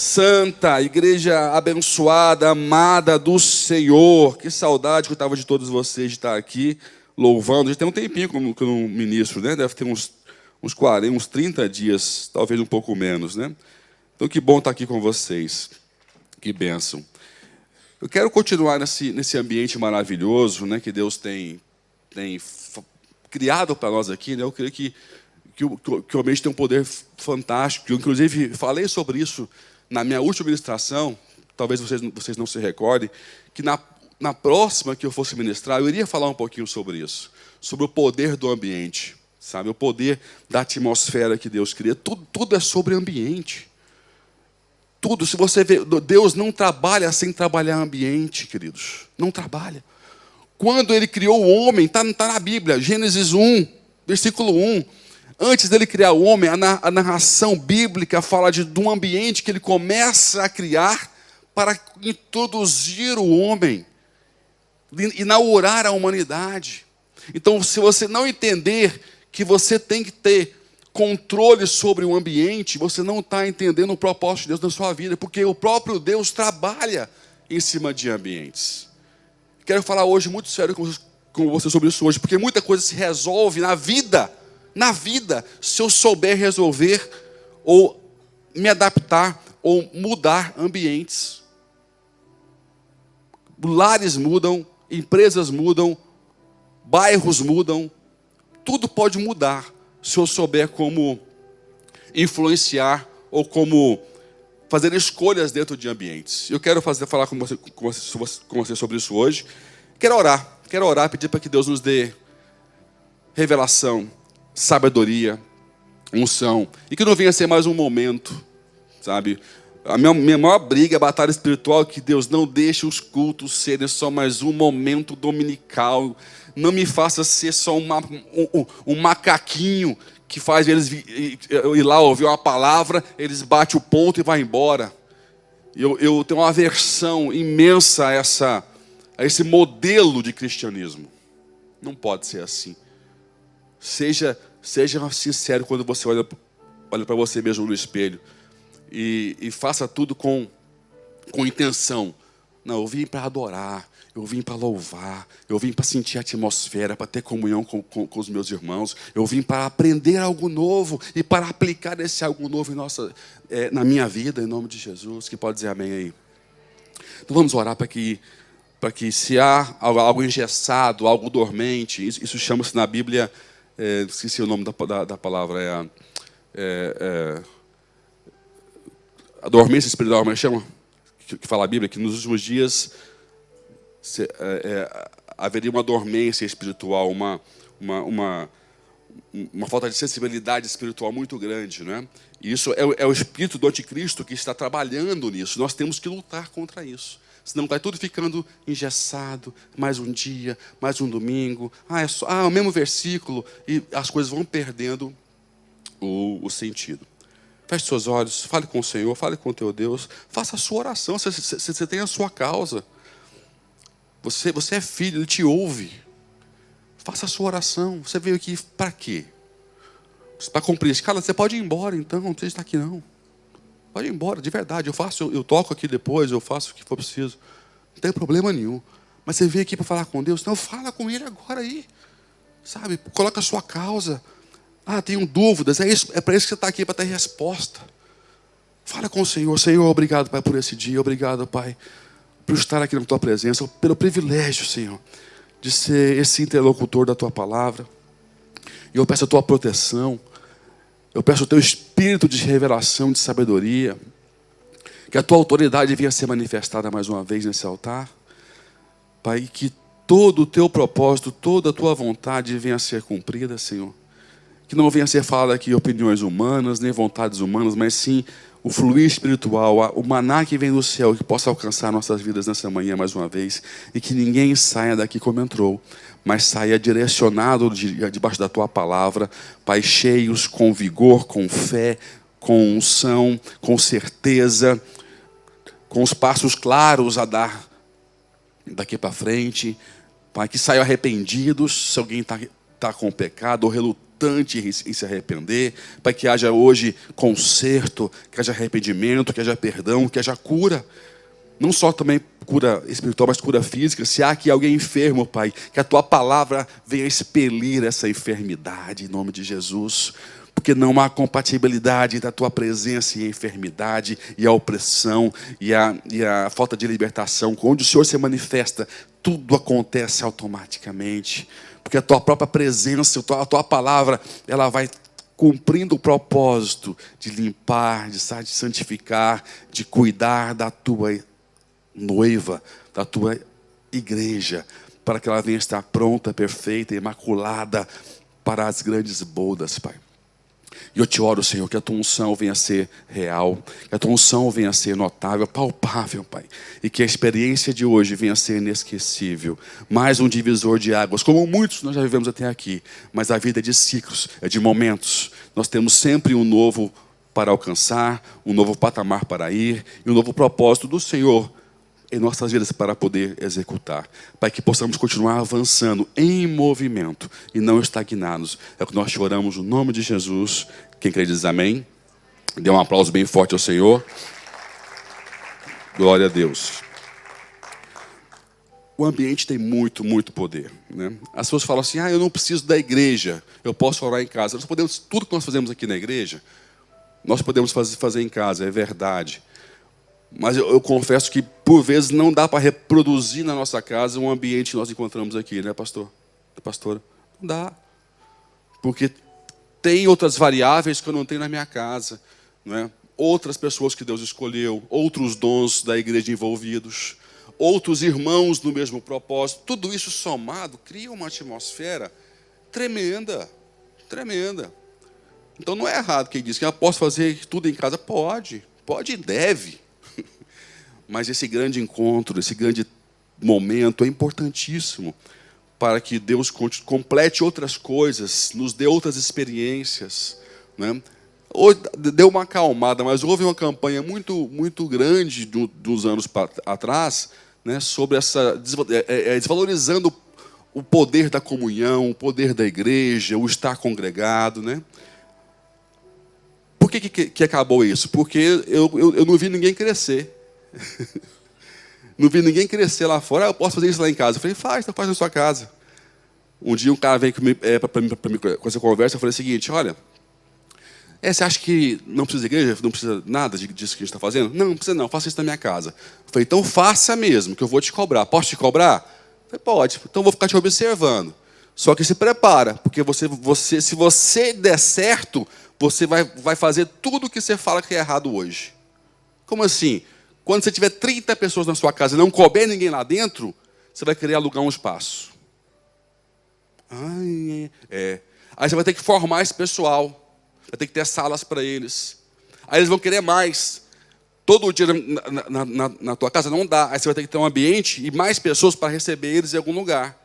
Santa, igreja abençoada, amada do Senhor. Que saudade que eu estava de todos vocês de estar aqui louvando. Já tem um tempinho que eu não ministro, né? Deve ter uns 40, uns 30 dias, talvez um pouco menos, né? Então, que bom estar aqui com vocês. Que bênção. Eu quero continuar nesse ambiente maravilhoso, né, que Deus tem criado para nós aqui, né? Eu creio que o ambiente tem um poder fantástico. Eu, inclusive, falei sobre isso na minha última ministração. Talvez vocês não se recordem, que na próxima que eu fosse ministrar, eu iria falar um pouquinho sobre isso, sobre o poder do ambiente, sabe? O poder da atmosfera que Deus cria. Tudo é sobre ambiente. Tudo, se você vê, Deus não trabalha sem trabalhar ambiente, queridos. Não trabalha. Quando Ele criou o homem, está na Bíblia, Gênesis 1, versículo 1. Antes dele criar o homem, a narração bíblica fala de um ambiente que Ele começa a criar para introduzir o homem, inaugurar a humanidade. Então, se você não entender que você tem que ter controle sobre o ambiente, você não está entendendo o propósito de Deus na sua vida, porque o próprio Deus trabalha em cima de ambientes. Quero falar hoje muito sério com você sobre isso hoje, porque muita coisa se resolve na vida, se eu souber resolver, ou me adaptar, ou mudar ambientes. Lares mudam, empresas mudam, bairros mudam, tudo pode mudar, se eu souber como influenciar ou como fazer escolhas dentro de ambientes. Eu quero falar com você sobre isso hoje. Quero orar, pedir para que Deus nos dê revelação, sabedoria, unção, e que não venha ser mais um momento, sabe? A minha maior briga, a batalha espiritual, é que Deus não deixe os cultos serem só mais um momento dominical. Não me faça ser só um macaquinho que faz eles ir lá ouvir uma palavra, eles batem o ponto e vai embora. Eu tenho uma aversão imensa a esse modelo de cristianismo. Não pode ser assim. Seja sincero quando você olha para você mesmo no espelho. E faça tudo com intenção. Não, eu vim para adorar, eu vim para louvar, eu vim para sentir a atmosfera, para ter comunhão com os meus irmãos, eu vim para aprender algo novo e para aplicar esse algo novo na minha vida, em nome de Jesus. Que pode dizer amém aí? Então vamos orar para que se há algo engessado, algo dormente, isso chama-se na Bíblia, esqueci o nome da palavra, a dormência espiritual, mas chama, que fala a Bíblia, que nos últimos dias haveria uma dormência espiritual, uma falta de sensibilidade espiritual muito grande, né? E isso é o espírito do anticristo que está trabalhando nisso. Nós temos que lutar contra isso. Senão está tudo ficando engessado, mais um dia, mais um domingo, é o mesmo versículo, e as coisas vão perdendo o sentido. Feche seus olhos, fale com o Senhor, fale com o teu Deus, faça a sua oração, você tem a sua causa. Você é filho, Ele te ouve. Faça a sua oração. Você veio aqui para quê? Para cumprir isso. Cara, você pode ir embora então, não precisa estar aqui não. Pode ir embora, de verdade. Eu toco aqui depois, eu faço o que for preciso. Não tem problema nenhum. Mas você veio aqui para falar com Deus, então fala com Ele agora aí. Sabe, coloca a sua causa. Tenho dúvidas, é para isso que você está aqui, para ter resposta. Fala com o Senhor. Senhor, obrigado, Pai, por esse dia. Obrigado, Pai, por estar aqui na Tua presença, pelo privilégio, Senhor, de ser esse interlocutor da Tua palavra. E eu peço a Tua proteção. Eu peço o Teu espírito de revelação, de sabedoria. Que a Tua autoridade venha a ser manifestada mais uma vez nesse altar. Pai, que todo o Teu propósito, toda a Tua vontade venha a ser cumprida, Senhor. Que não venha a ser falado aqui opiniões humanas, nem vontades humanas, mas sim o fluir espiritual, o maná que vem do céu, que possa alcançar nossas vidas nessa manhã mais uma vez, e que ninguém saia daqui como entrou, mas saia direcionado debaixo da Tua palavra, Pai, cheios com vigor, com fé, com unção, com certeza, com os passos claros a dar daqui para frente, Pai, que saiam arrependidos, se alguém está com pecado ou relutando, relutante em se arrepender, para que haja hoje conserto, que haja arrependimento, que haja perdão, que haja cura. Não só também cura espiritual, mas cura física. Se há aqui alguém enfermo, Pai, que a Tua palavra venha expelir essa enfermidade, em nome de Jesus. Porque não há compatibilidade da Tua presença e a enfermidade, e a opressão, e a falta de libertação. Onde o Senhor se manifesta, tudo acontece automaticamente. Porque a Tua própria presença, a Tua palavra, ela vai cumprindo o propósito de limpar, de santificar, de cuidar da Tua noiva, da Tua igreja, para que ela venha estar pronta, perfeita, imaculada para as grandes bodas, Pai. E eu te oro, Senhor, que a Tua unção venha a ser real, que a Tua unção venha a ser notável, palpável, Pai. E que a experiência de hoje venha a ser inesquecível. Mais um divisor de águas, como muitos nós já vivemos até aqui. Mas a vida é de ciclos, é de momentos. Nós temos sempre um novo para alcançar, um novo patamar para ir, e um novo propósito do Senhor em nossas vidas para poder executar. Para que possamos continuar avançando em movimento e não estagnados. É o que nós choramos no nome de Jesus. Quem crê diz amém. Dê um aplauso bem forte ao Senhor. Glória a Deus. O ambiente tem muito, muito poder, né? As pessoas falam assim, eu não preciso da igreja, eu posso orar em casa. Nós podemos, tudo que nós fazemos aqui na igreja, nós podemos fazer em casa, é verdade. Mas eu confesso que, por vezes, não dá para reproduzir na nossa casa um ambiente que nós encontramos aqui, né, pastor? Pastora? Não dá. Porque tem outras variáveis que eu não tenho na minha casa, não é? Outras pessoas que Deus escolheu, outros dons da igreja envolvidos, outros irmãos no mesmo propósito. Tudo isso somado cria uma atmosfera tremenda, tremenda. Então não é errado quem diz que eu posso fazer tudo em casa. Pode e deve. Mas esse grande encontro, esse grande momento é importantíssimo para que Deus complete outras coisas, nos dê outras experiências, né? Deu uma acalmada, mas houve uma campanha muito, muito grande dos anos atrás, né, sobre essa desvalorizando o poder da comunhão, o poder da igreja, o estar congregado, né? Por que acabou isso? Porque eu não vi ninguém crescer. Não vi ninguém crescer lá fora. Eu posso fazer isso lá em casa. Eu falei, faz na sua casa. Um dia um cara veio para mim com essa conversa. Eu falei o seguinte, olha, você acha que não precisa de igreja? Não precisa nada disso que a gente está fazendo? Não precisa não, faça isso na minha casa. Eu falei, então faça mesmo, que eu vou te cobrar. Posso te cobrar? Eu falei, pode, então eu vou ficar te observando. Só que se prepara, porque se você der certo, você vai fazer tudo o que você fala que é errado hoje. Como assim? Quando você tiver 30 pessoas na sua casa e não couber ninguém lá dentro, você vai querer alugar um espaço. Aí você vai ter que formar esse pessoal. Vai ter que ter salas para eles. Aí eles vão querer mais. Todo dia na tua casa não dá. Aí você vai ter que ter um ambiente e mais pessoas para receber eles em algum lugar.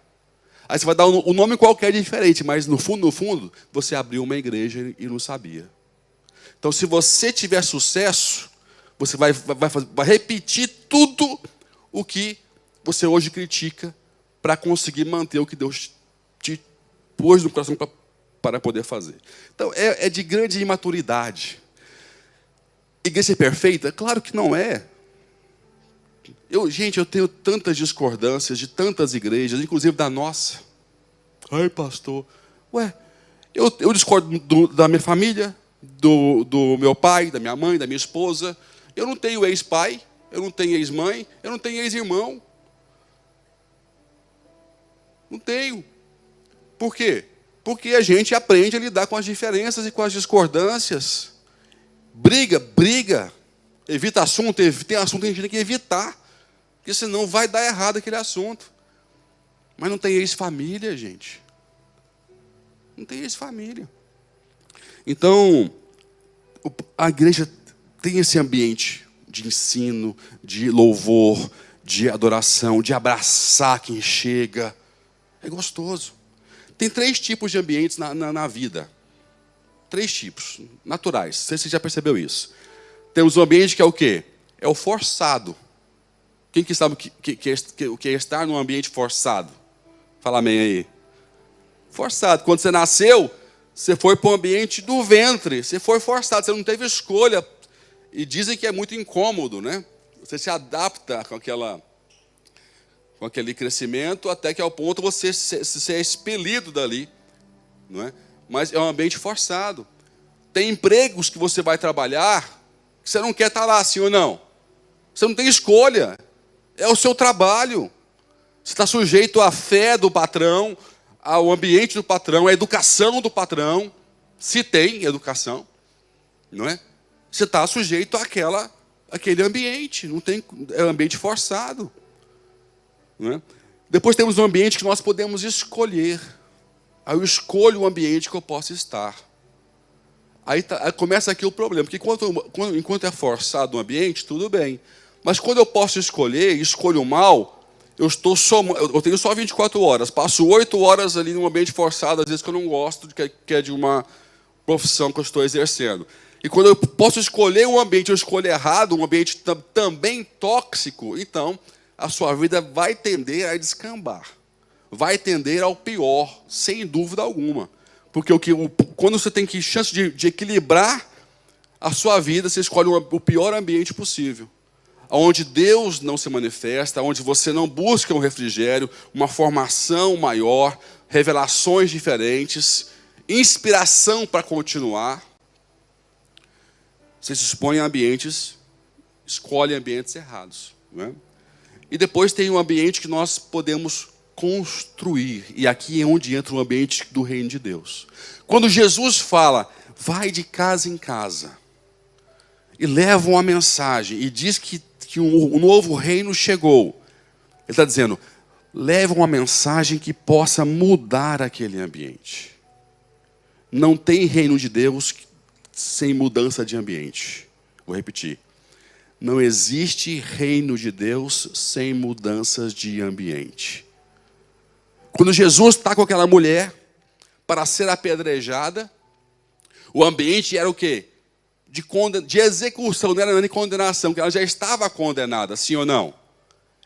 Aí você vai dar um nome qualquer diferente, mas no fundo, você abriu uma igreja e não sabia. Então, se você tiver sucesso, você vai repetir tudo o que você hoje critica para conseguir manter o que Deus te pôs no coração para poder fazer. Então, é de grande imaturidade. Igreja é perfeita? Claro que não é. Gente, eu tenho tantas discordâncias de tantas igrejas, inclusive da nossa. Ai, pastor. Eu discordo da minha família, do meu pai, da minha mãe, da minha esposa. Eu não tenho ex-pai, eu não tenho ex-mãe, eu não tenho ex-irmão. Não tenho. Por quê? Porque a gente aprende a lidar com as diferenças e com as discordâncias. Briga. Evita assunto, tem assunto que a gente tem que evitar. Porque senão vai dar errado aquele assunto. Mas não tem ex-família, gente. Não tem ex-família. Então, a igreja tem esse ambiente de ensino, de louvor, de adoração, de abraçar quem chega. É gostoso. Tem 3 tipos de ambientes na vida. 3 tipos, naturais. Não sei se você já percebeu isso. Temos um ambiente que é o quê? É o forçado. Quem que sabe o que é estar num ambiente forçado? Fala amém aí. Forçado. Quando você nasceu, Você foi para o ambiente do ventre, você foi forçado, você não teve escolha. E dizem que é muito incômodo, né? Você se adapta com aquele crescimento até que ao ponto você ser expelido dali, não é? Mas é um ambiente forçado. Tem empregos que você vai trabalhar que você não quer estar lá, sim ou não? Você não tem escolha. É o seu trabalho. Você está sujeito à fé do patrão, ao ambiente do patrão, à educação do patrão, se tem educação, não é? Você está sujeito àquele ambiente, não tem, é um ambiente forçado. Não é? Depois temos um ambiente que nós podemos escolher. Aí eu escolho o ambiente que eu posso estar. Aí começa aqui o problema, porque enquanto é forçado o ambiente, tudo bem. Mas quando eu posso escolher, escolho mal, eu tenho só 24 horas, passo 8 horas ali num ambiente forçado, às vezes que eu não gosto, que é de uma profissão que eu estou exercendo. E quando eu posso escolher um ambiente, eu escolho errado, um ambiente também tóxico, então a sua vida vai tender a descambar. Vai tender ao pior, sem dúvida alguma. Porque quando você tem chance de equilibrar a sua vida, você escolhe o pior ambiente possível. Onde Deus não se manifesta, onde você não busca um refrigério, uma formação maior, revelações diferentes, inspiração para continuar. Você se expõe a ambientes, escolhe ambientes errados. Não é? E depois tem um ambiente que nós podemos construir. E aqui é onde entra o ambiente do reino de Deus. Quando Jesus fala, vai de casa em casa, e leva uma mensagem, e diz que um novo reino chegou. Ele está dizendo, leva uma mensagem que possa mudar aquele ambiente. Não tem reino de Deus sem mudança de ambiente. Vou repetir. Não existe reino de Deus sem mudanças de ambiente. Quando Jesus está com aquela mulher para ser apedrejada, o ambiente era o quê? De execução, não era nem condenação, porque ela já estava condenada, sim ou não?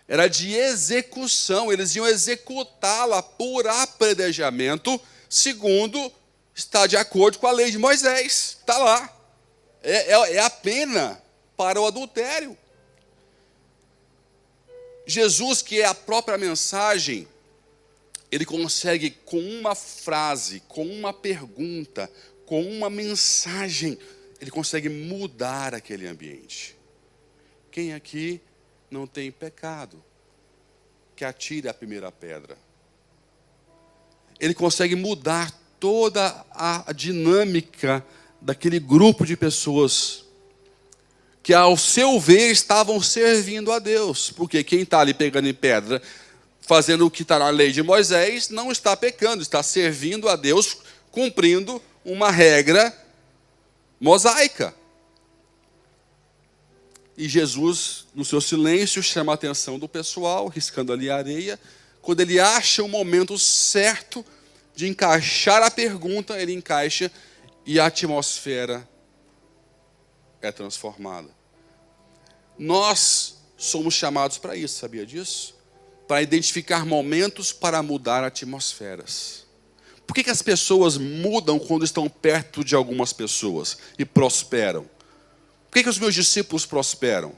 Era de execução, eles iam executá-la por apedrejamento, segundo está de acordo com a lei de Moisés. Está lá. É a pena para o adultério. Jesus, que é a própria mensagem, ele consegue com uma frase, com uma pergunta, com uma mensagem, ele consegue mudar aquele ambiente. Quem aqui não tem pecado, que atire a primeira pedra. Ele consegue mudar toda a dinâmica daquele grupo de pessoas que, ao seu ver, estavam servindo a Deus. Porque quem está ali pegando em pedra, fazendo o que está na lei de Moisés, não está pecando, está servindo a Deus, cumprindo uma regra mosaica. E Jesus, no seu silêncio, chama a atenção do pessoal, riscando ali a areia. Quando ele acha o momento certo de encaixar a pergunta, ele encaixa e a atmosfera é transformada. Nós somos chamados para isso, sabia disso? Para identificar momentos para mudar atmosferas. Por que as pessoas mudam quando estão perto de algumas pessoas e prosperam? Por que os meus discípulos prosperam?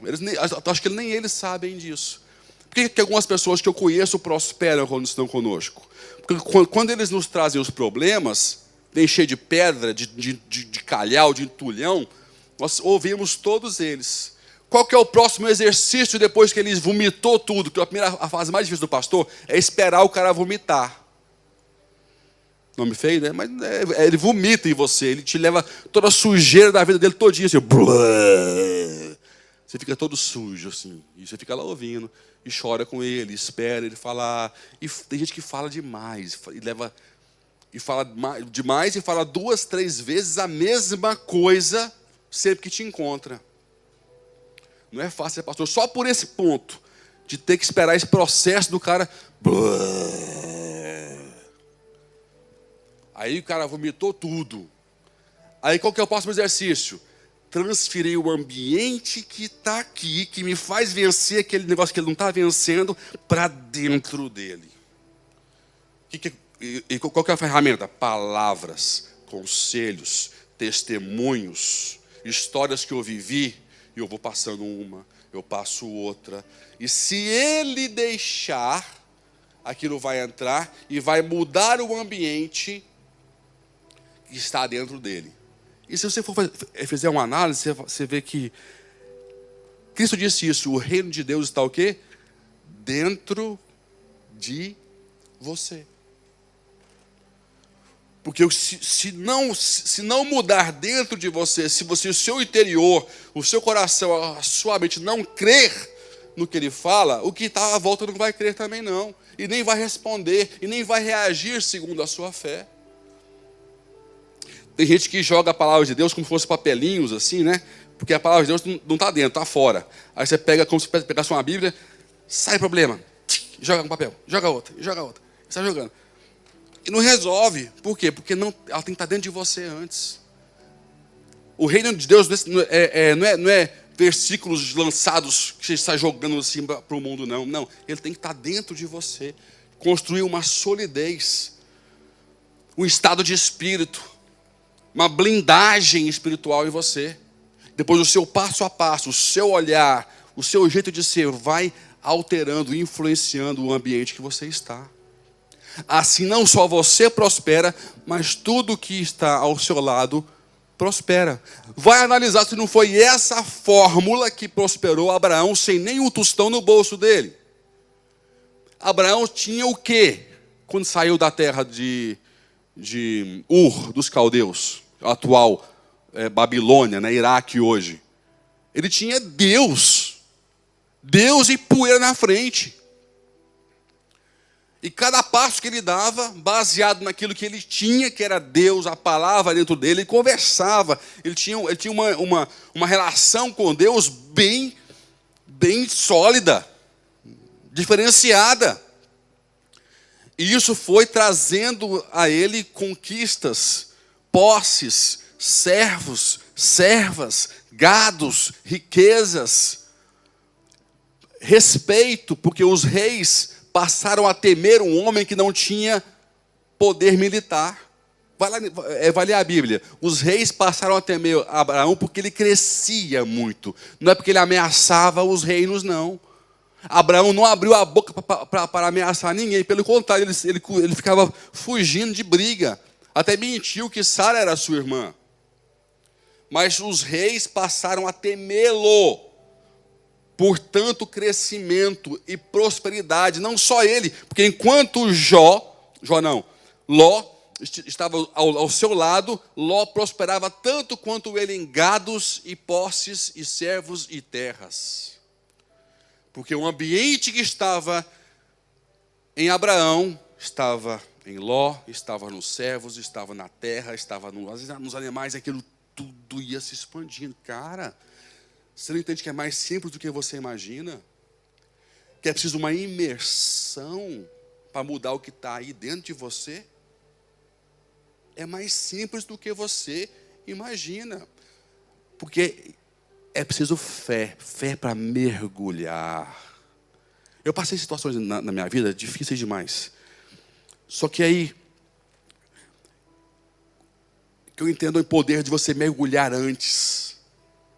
Acho que nem eles sabem disso. Por que algumas pessoas que eu conheço prosperam quando estão conosco? Porque quando eles nos trazem os problemas, vem cheio de pedra, de calhau, de entulhão, nós ouvimos todos eles. Qual que é o próximo exercício depois que ele vomitou tudo? Que a fase mais difícil do pastor é esperar o cara vomitar. Nome feio, né? Mas ele vomita em você, ele te leva toda a sujeira da vida dele todinha, assim, você fica todo sujo, assim, e você fica lá ouvindo, e chora com ele, espera ele falar, e tem gente que fala demais, e fala demais e fala 2, 3 vezes a mesma coisa, sempre que te encontra. Não é fácil ser pastor, só por esse ponto, de ter que esperar esse processo do cara. Aí o cara vomitou tudo. Aí qual que é o próximo exercício? Transferir o ambiente que está aqui, que me faz vencer aquele negócio que ele não está vencendo, para dentro dele. E qual que é a ferramenta? Palavras. conselhos, testemunhos, histórias que eu vivi, e eu vou passando uma, eu passo outra. E se ele deixar, aquilo vai entrar e vai mudar o ambiente que está dentro dele. E se você for fizer uma análise, você vê que Cristo disse isso: o reino de Deus está o quê? Dentro de você. Porque se não mudar dentro de você, se você, o seu interior, o seu coração, a sua mente não crer no que ele fala, o que está à volta não vai crer também não. E nem vai responder, e nem vai reagir segundo a sua fé. Tem gente que joga a palavra de Deus como se fosse papelinhos assim, né? Porque a palavra de Deus não está dentro, está fora. Aí você pega como se pegasse uma Bíblia, sai problema, joga um papel, joga outra, joga outra. Você está jogando. E não resolve. Por quê? Porque ela tem que estar dentro de você antes. O reino de Deus não é versículos lançados que você está jogando assim para o mundo, não. Não, ele tem que estar dentro de você. Construir uma solidez, um estado de espírito, uma blindagem espiritual em você. Depois o seu passo a passo, o seu olhar, o seu jeito de ser vai alterando, influenciando o ambiente que você está. Assim não só você prospera, mas tudo que está ao seu lado prospera. Vai analisar se não foi essa fórmula que prosperou Abraão sem nenhum tostão no bolso dele. Abraão tinha o quê? Quando saiu da terra de Ur, dos caldeus, atual Babilônia, né, Iraque hoje. Ele tinha Deus. Deus e poeira na frente. E cada passo que ele dava, baseado naquilo que ele tinha, que era Deus, a palavra dentro dele, ele conversava. Ele tinha uma relação com Deus bem sólida, diferenciada. E isso foi trazendo a ele conquistas, posses, servos, servas, gados, riquezas, respeito, porque os reis passaram a temer um homem que não tinha poder militar. Vai ler a Bíblia. Os reis passaram a temer Abraão porque ele crescia muito. Não é porque ele ameaçava os reinos, não. Abraão não abriu a boca para ameaçar ninguém. Pelo contrário, ele ficava fugindo de briga. Até mentiu que Sara era sua irmã. Mas os reis passaram a temê-lo. Por tanto crescimento e prosperidade, não só ele, porque enquanto Ló estava ao seu lado, Ló prosperava tanto quanto ele em gados e posses e servos e terras. Porque o ambiente que estava em Abraão, estava em Ló, estava nos servos, estava na terra, estava nos animais, aquilo tudo ia se expandindo. Cara, você não entende que é mais simples do que você imagina? Que é preciso uma imersão para mudar o que está aí dentro de você? É mais simples do que você imagina. Porque é preciso fé para mergulhar. Eu passei situações na minha vida difíceis demais. Só que aí, que eu entendo o poder de você mergulhar antes.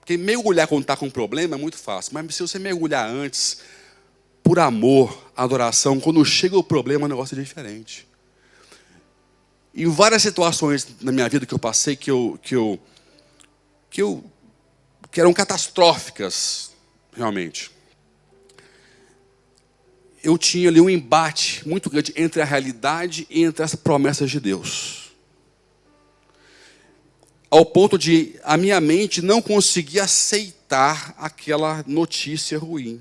Porque mergulhar quando está com um problema é muito fácil. Mas se você mergulhar antes, por amor, adoração, quando chega o problema, o negócio é diferente. Em várias situações na minha vida que eu passei, que eram catastróficas, realmente. Eu tinha ali um embate muito grande entre a realidade e entre as promessas de Deus. Ao ponto de a minha mente não conseguir aceitar aquela notícia ruim.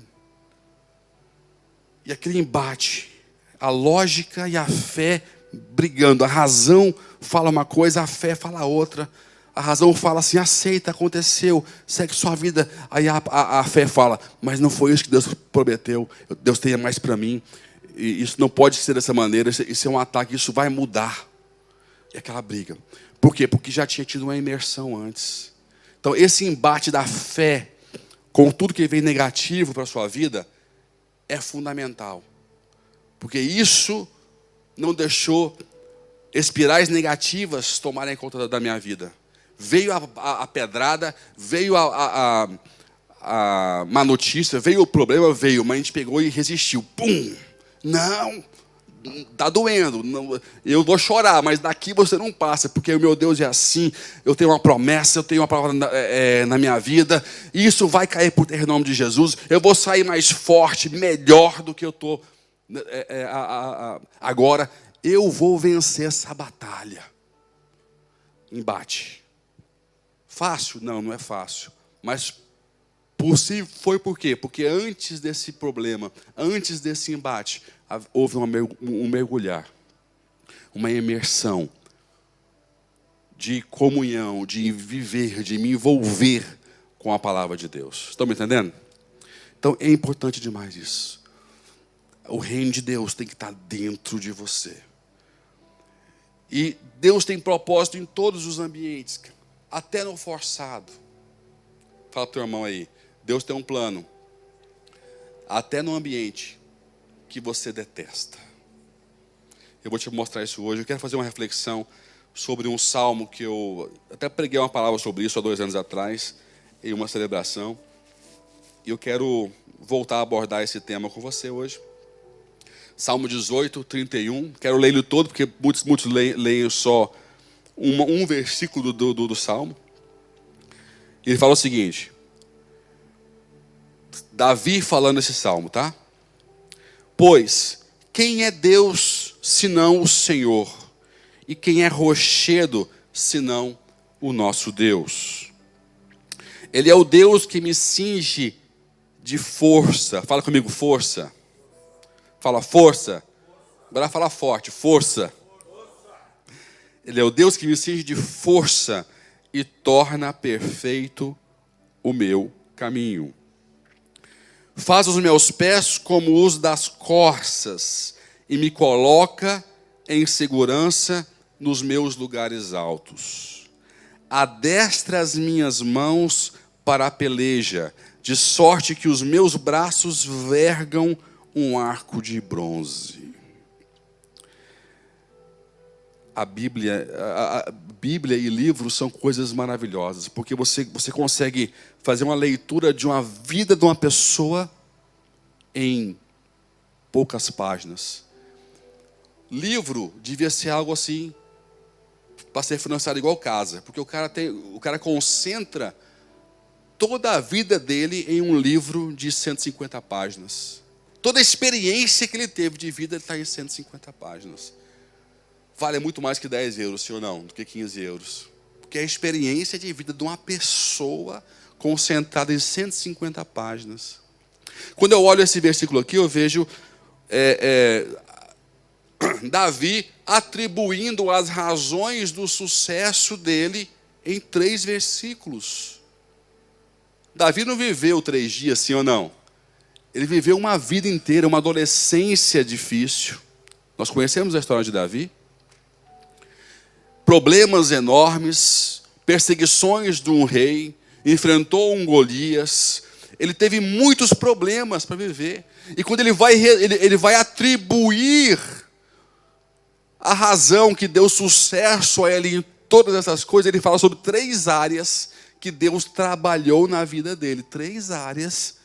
E aquele embate, a lógica e a fé brigando. A razão fala uma coisa, a fé fala outra. A razão fala assim, aceita, aconteceu, segue sua vida. Aí a fé fala, mas não foi isso que Deus prometeu. Deus tem mais para mim. E isso não pode ser dessa maneira, isso é um ataque, isso vai mudar. E aquela briga. Por quê? Porque já tinha tido uma imersão antes. Então, esse embate da fé com tudo que vem negativo para a sua vida é fundamental. Porque isso não deixou espirais negativas tomarem conta da minha vida. Veio a pedrada, veio a má notícia, veio o problema, veio, mas a gente pegou e resistiu. Pum! Não! Está doendo, não, eu vou chorar, mas daqui você não passa, porque o meu Deus é assim, eu tenho uma promessa, eu tenho uma palavra na minha vida, e isso vai cair por terra em nome de Jesus, eu vou sair mais forte, melhor do que eu estou agora, eu vou vencer essa batalha. Embate. Fácil? Não, não é fácil, mas possível foi por quê? Porque antes desse problema, antes desse embate, houve um mergulhar, uma imersão de comunhão, de viver, de me envolver com a palavra de Deus. Estão me entendendo? Então é importante demais isso. O reino de Deus tem que estar dentro de você. E Deus tem propósito em todos os ambientes, até no forçado. Fala para o teu irmão aí, Deus tem um plano, até no ambiente que você detesta. Eu vou te mostrar isso hoje. Eu quero fazer uma reflexão sobre um salmo que eu até preguei uma palavra sobre isso há 2 anos atrás, em uma celebração. E eu quero voltar a abordar esse tema com você hoje. Salmo 18, 31. Quero ler ele todo, porque muitos leem só um versículo do salmo. Ele fala o seguinte. Davi falando esse salmo, tá? Pois, quem é Deus, senão o Senhor? E quem é rochedo, senão o nosso Deus? Ele é o Deus que me cinge de força. Fala comigo, força. Fala, força. Agora fala forte, força. Ele é o Deus que me cinge de força e torna perfeito o meu caminho. Faz os meus pés como os das corças e me coloca em segurança nos meus lugares altos. Adestra as minhas mãos para a peleja, de sorte que os meus braços vergam um arco de bronze. A Bíblia e livros são coisas maravilhosas, porque você consegue fazer uma leitura de uma vida de uma pessoa em poucas páginas. Livro devia ser algo assim, para ser financiado igual casa, porque o cara concentra toda a vida dele em um livro de 150 páginas. Toda a experiência que ele teve de vida está em 150 páginas. Vale muito mais que 10 euros, sim ou não, do que 15 euros. Porque é a experiência de vida de uma pessoa concentrada em 150 páginas. Quando eu olho esse versículo aqui, eu vejo Davi atribuindo as razões do sucesso dele em 3 versículos. Davi não viveu 3 dias, sim ou não? Ele viveu uma vida inteira, uma adolescência difícil. Nós conhecemos a história de Davi. Problemas enormes, perseguições de um rei, enfrentou um Golias. Ele teve muitos problemas para viver. E quando ele vai atribuir a razão que deu sucesso a ele em todas essas coisas, ele fala sobre 3 áreas que Deus trabalhou na vida dele. 3 áreas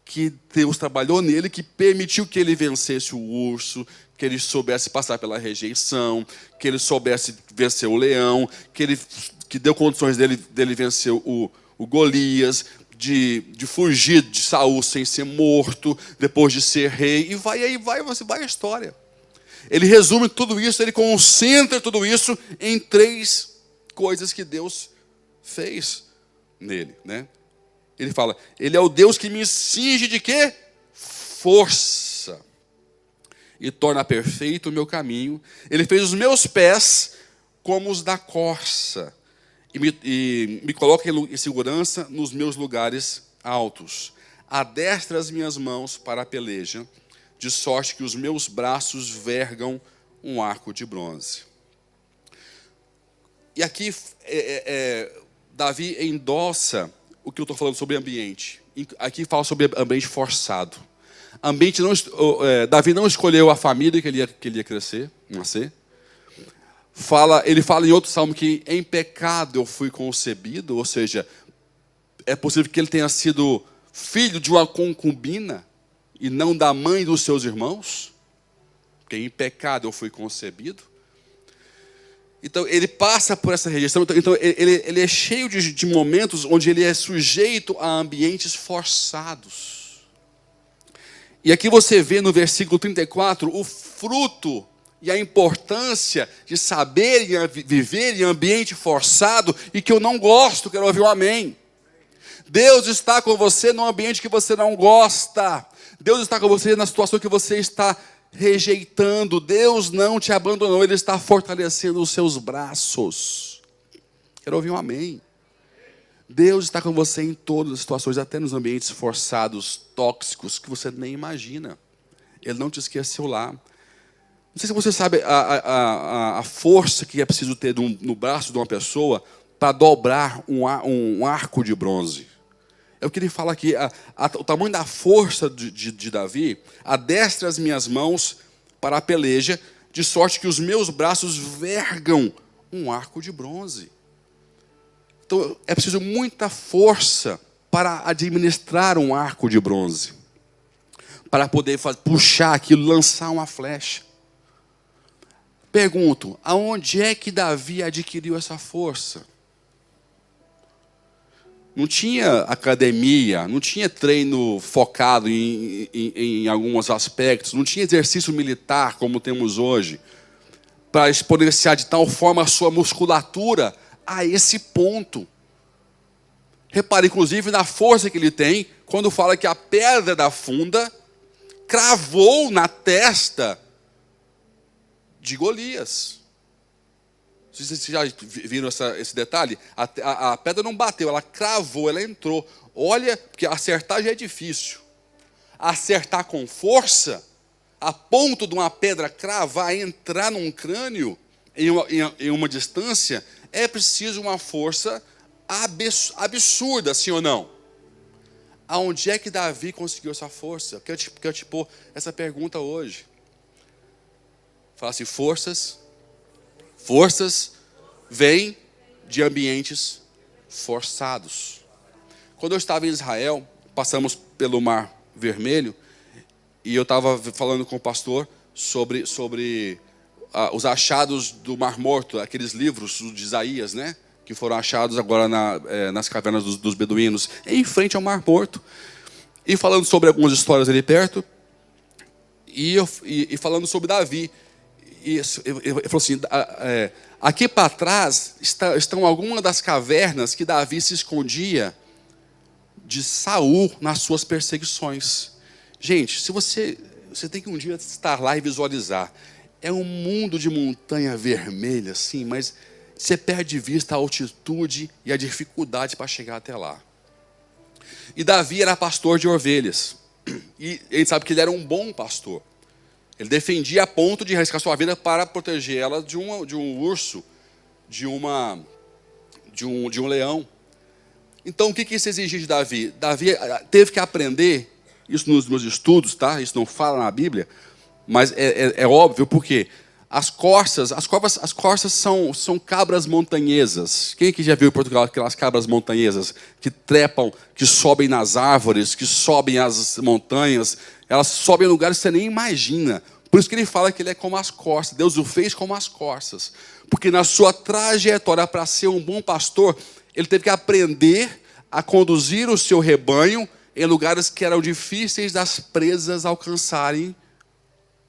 que Deus trabalhou nele, que permitiu que ele vencesse o urso, que ele soubesse passar pela rejeição, que ele soubesse vencer o leão, que deu condições dele vencer o Golias, de fugir de Saul sem ser morto, depois de ser rei, e vai a história. Ele resume tudo isso, ele concentra tudo isso em 3 coisas que Deus fez nele, né? Ele fala, ele é o Deus que me cinge de quê? Força. E torna perfeito o meu caminho. Ele fez os meus pés como os da corça. E me coloca em segurança nos meus lugares altos. Adestra as minhas mãos para a peleja, de sorte que os meus braços vergam um arco de bronze. E aqui Davi endossa o que eu estou falando sobre ambiente. Aqui fala sobre ambiente forçado. Davi não escolheu a família que ele ia nascer. Ele fala em outro salmo que em pecado eu fui concebido, ou seja, é possível que ele tenha sido filho de uma concubina e não da mãe dos seus irmãos, porque em pecado eu fui concebido. Então ele passa por essa rejeição, então ele é cheio de momentos onde ele é sujeito a ambientes forçados. E aqui você vê no versículo 34 o fruto e a importância de saber viver em ambiente forçado e que eu não gosto. Quero ouvir um amém. Deus está com você num ambiente que você não gosta. Deus está com você na situação que você está rejeitando. Deus não te abandonou, Ele está fortalecendo os seus braços. Quero ouvir um amém. Deus está com você em todas as situações, até nos ambientes forçados, tóxicos, que você nem imagina. Ele não te esqueceu lá. Não sei se você sabe a força que é preciso ter no braço de uma pessoa para dobrar um arco de bronze. É o que ele fala aqui, o tamanho da força de Davi: adestra as minhas mãos para a peleja, de sorte que os meus braços vergam um arco de bronze. Então é preciso muita força para administrar um arco de bronze, para poder puxar aquilo, lançar uma flecha. Pergunto, aonde é que Davi adquiriu essa força? Não tinha academia, não tinha treino focado em alguns aspectos, não tinha exercício militar como temos hoje, para exponenciar de tal forma a sua musculatura a esse ponto. Repare, inclusive, na força que ele tem, quando fala que a pedra da funda cravou na testa de Golias. Vocês já viram esse detalhe? A pedra não bateu, ela cravou, ela entrou. Olha, porque acertar já é difícil. Acertar com força, a ponto de uma pedra cravar, entrar num crânio em uma distância, é preciso uma força absurda, sim ou não? Aonde é que Davi conseguiu essa força? Quero te pôr essa pergunta hoje. Fala assim, forças vêm de ambientes forçados. Quando eu estava em Israel, passamos pelo Mar Vermelho, e eu estava falando com o pastor sobre os achados do Mar Morto, aqueles livros de Isaías, né? Que foram achados agora nas cavernas dos beduínos, em frente ao Mar Morto. E falando sobre algumas histórias ali perto, e falando sobre Davi. Ele falou assim, aqui para trás estão algumas das cavernas que Davi se escondia de Saul nas suas perseguições. Gente, se você tem que um dia estar lá e visualizar. É um mundo de montanha vermelha, sim, mas você perde de vista a altitude e a dificuldade para chegar até lá. E Davi era pastor de ovelhas. E ele sabe que ele era um bom pastor. Ele defendia a ponto de arriscar sua vida para proteger ela de um urso, de um leão. Então, o que isso exigia de Davi? Davi teve que aprender, isso nos meus estudos, tá? Isso não fala na Bíblia, mas é óbvio, porque as corças são cabras montanhesas. Quem aqui já viu em Portugal aquelas cabras montanhesas que trepam, que sobem nas árvores, que sobem as montanhas? Elas sobem em lugares que você nem imagina. Por isso que ele fala que ele é como as corças. Deus o fez como as corças. Porque na sua trajetória para ser um bom pastor, ele teve que aprender a conduzir o seu rebanho em lugares que eram difíceis das presas alcançarem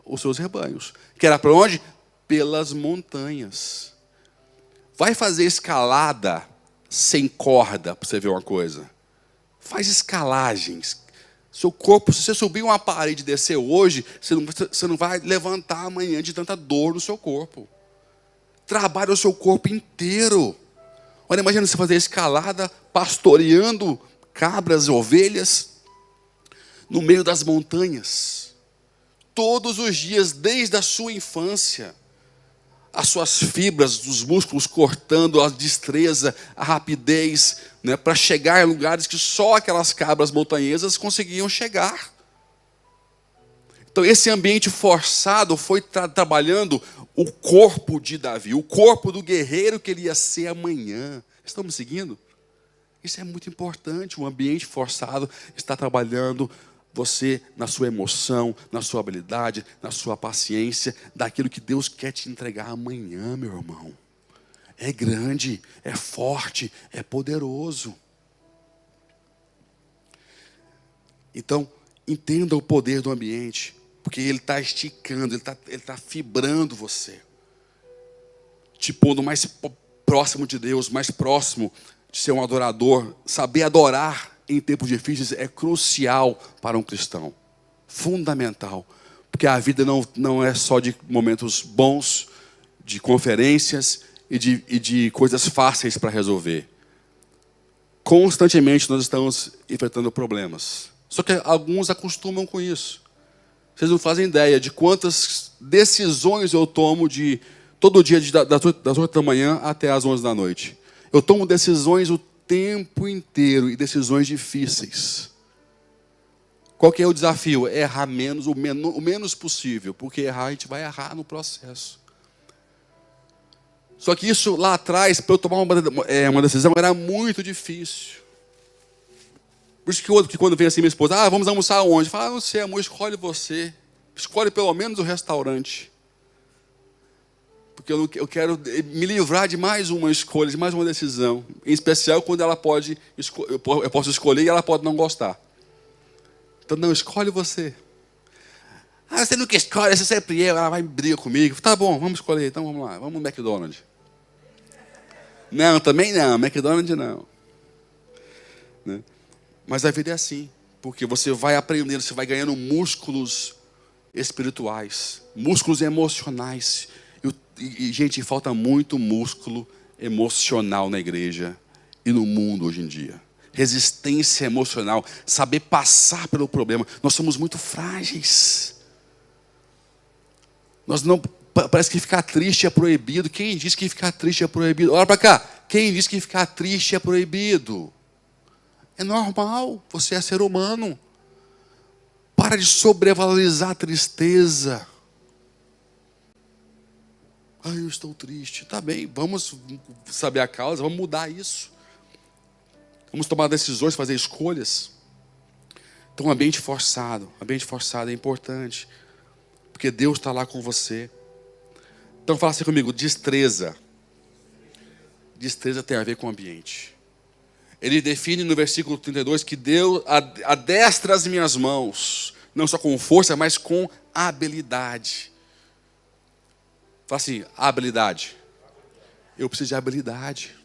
os seus rebanhos. Que era para onde? Pelas montanhas. Vai fazer escalada sem corda, para você ver uma coisa. Faz escalagens. Seu corpo, se você subir uma parede e descer hoje, você não vai levantar amanhã de tanta dor no seu corpo. Trabalha o seu corpo inteiro. Olha, imagina você fazer escalada, pastoreando cabras e ovelhas no meio das montanhas. Todos os dias, desde a sua infância. As suas fibras, os músculos cortando, a destreza, a rapidez, né, para chegar em lugares que só aquelas cabras montanhesas conseguiam chegar. Então, esse ambiente forçado foi trabalhando o corpo de Davi, o corpo do guerreiro que ele ia ser amanhã. Estamos seguindo? Isso é muito importante. O ambiente forçado está trabalhando você na sua emoção, na sua habilidade, na sua paciência, daquilo que Deus quer te entregar amanhã, meu irmão. É grande, é forte, é poderoso. Então, entenda o poder do ambiente, porque ele está esticando, ele tá fibrando você, te pondo mais próximo de Deus, mais próximo de ser um adorador. Saber adorar em tempos difíceis é crucial para um cristão, fundamental, porque a vida não é só de momentos bons, de conferências e de coisas fáceis para resolver. Constantemente nós estamos enfrentando problemas. Só que alguns acostumam com isso. Vocês não fazem ideia de quantas decisões eu tomo todo dia, das 8 da manhã até as 11 da noite. Eu tomo decisões o tempo inteiro, e decisões difíceis. Qual que é o desafio? É errar o menos possível, porque errar, a gente vai errar no processo. Só que isso lá atrás, para eu tomar uma decisão, era muito difícil. Por isso que quando vem assim minha esposa, vamos almoçar onde? Fala, não sei, amor, escolhe você. Escolhe pelo menos o restaurante. Porque eu quero me livrar de mais uma escolha, de mais uma decisão. Em especial quando eu posso escolher e ela pode não gostar. Então, não, escolhe você. Você nunca escolhe, você sempre ela vai brigar comigo. Tá bom, vamos escolher, então vamos lá, vamos no McDonald's. Não, também não, McDonald's não. Né? Mas a vida é assim, porque você vai aprendendo, você vai ganhando músculos espirituais, músculos emocionais. E, gente, falta muito músculo emocional na igreja e no mundo hoje em dia. Resistência emocional, saber passar pelo problema. Nós somos muito frágeis. Parece que ficar triste é proibido. Quem diz que ficar triste é proibido? Olha para cá. Quem diz que ficar triste é proibido? É normal, você é ser humano. Para de sobrevalorizar a tristeza. Eu estou triste. Tá bem, vamos saber a causa, vamos mudar isso. Vamos tomar decisões, fazer escolhas. Então, ambiente forçado é importante. Porque Deus está lá com você. Então, fala assim comigo, destreza. Destreza tem a ver com o ambiente. Ele define no versículo 32 que Deus adestra as minhas mãos, não só com força, mas com habilidade. Fala assim, habilidade. Eu preciso de habilidade.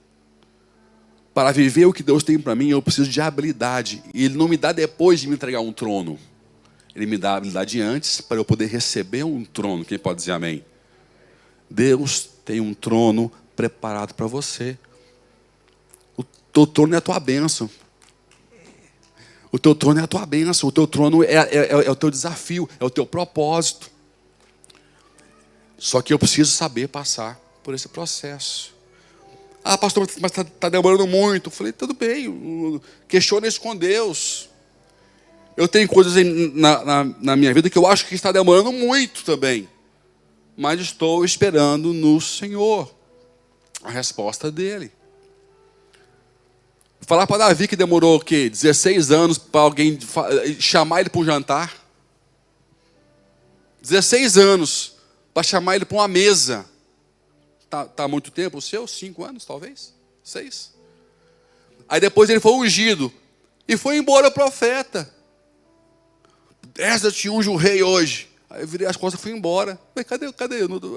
Para viver o que Deus tem para mim, eu preciso de habilidade. E Ele não me dá depois de me entregar um trono. Ele me dá a habilidade antes para eu poder receber um trono. Quem pode dizer amém? Deus tem um trono preparado para você. O teu trono é a tua bênção. O teu trono é a tua bênção. O teu trono é o teu desafio, é o teu propósito. Só que eu preciso saber passar por esse processo. Pastor, mas está demorando muito. Eu falei, tudo bem, questione isso com Deus. Eu tenho coisas na minha vida que eu acho que está demorando muito também. Mas estou esperando no Senhor a resposta dele. Falar para Davi que demorou o quê? 16 anos para alguém chamar ele para um jantar. 16 anos para chamar ele para uma mesa. Tá há muito tempo? O seu? 5 anos, talvez? 6. Aí depois ele foi ungido. E foi embora o profeta. Esdras te unge o rei hoje. Aí eu virei as costas e fui embora. Mas cadê?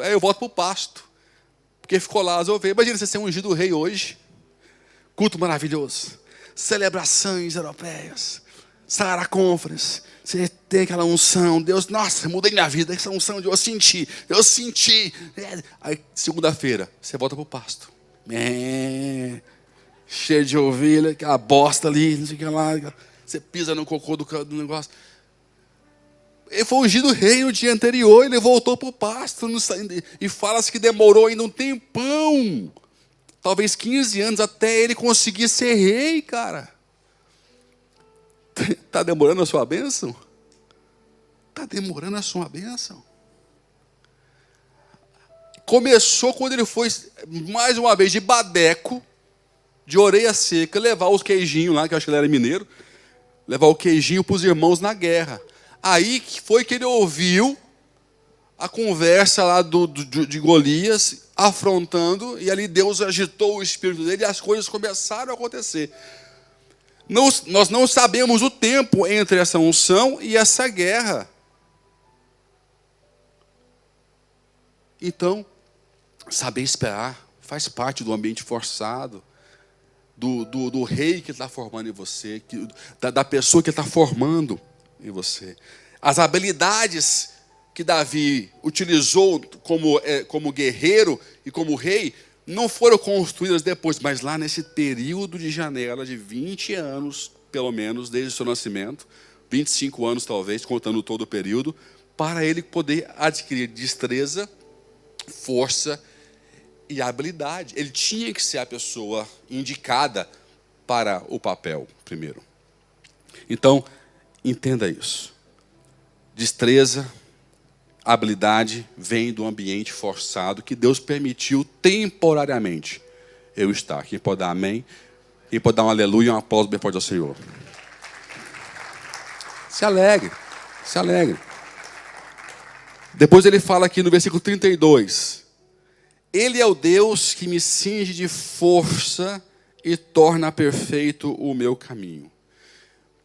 Aí eu volto para o pasto. Porque ficou lá as ovelhas. Imagina você ser ungido o rei hoje. Culto maravilhoso. Celebrações europeias. Sarah Conference. Você tem aquela unção. Deus, nossa, mudei minha vida. Essa unção de eu senti. Aí, segunda-feira, você volta para o pasto. Cheio de ovelha, aquela bosta ali, não sei o que lá. Você pisa no cocô do negócio. Ele foi ungido rei no dia anterior, ele voltou para o pasto. E fala-se que demorou ainda um tempão. Talvez 15 anos até ele conseguir ser rei, cara. Está demorando a sua bênção? Está está demorando a sua bênção. Começou quando ele foi, mais uma vez, de badeco, de orelha seca, levar os queijinhos lá, que eu acho que ele era mineiro, levar o queijinho para os irmãos na guerra. Aí foi que ele ouviu a conversa lá de Golias, afrontando, e ali Deus agitou o espírito dele e as coisas começaram a acontecer. Nós não sabemos o tempo entre essa unção e essa guerra. Então, saber esperar faz parte do ambiente forçado, do rei que está formando em você, da pessoa que está formando em você. As habilidades que Davi utilizou como guerreiro e como rei não foram construídas depois, mas lá nesse período de janela de 20 anos, pelo menos, desde o seu nascimento, 25 anos talvez, contando todo o período, para ele poder adquirir destreza, força e habilidade. Ele tinha que ser a pessoa indicada para o papel, primeiro. Então, entenda isso. Destreza, habilidade vem do ambiente forçado que Deus permitiu temporariamente eu estar. Quem pode dar amém? Quem pode dar um aleluia e um aplauso bem forte ao Senhor? Se alegre, se alegre. Depois ele fala aqui no versículo 32. Ele é o Deus que me cinge de força e torna perfeito o meu caminho.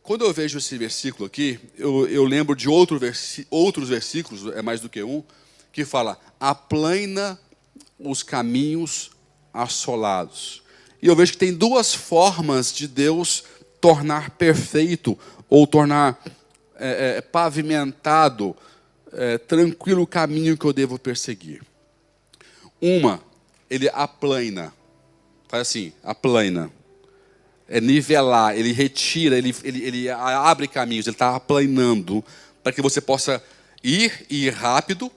Quando eu vejo esse versículo aqui, eu lembro de outros versículos, é mais do que um, que fala, aplana os caminhos assolados. E eu vejo que tem duas formas de Deus tornar perfeito, ou tornar pavimentado, tranquilo o caminho que eu devo perseguir. Uma, ele aplana, faz assim, aplana. É nivelar, ele retira, ele abre caminhos, ele está aplanando para que você possa ir rápido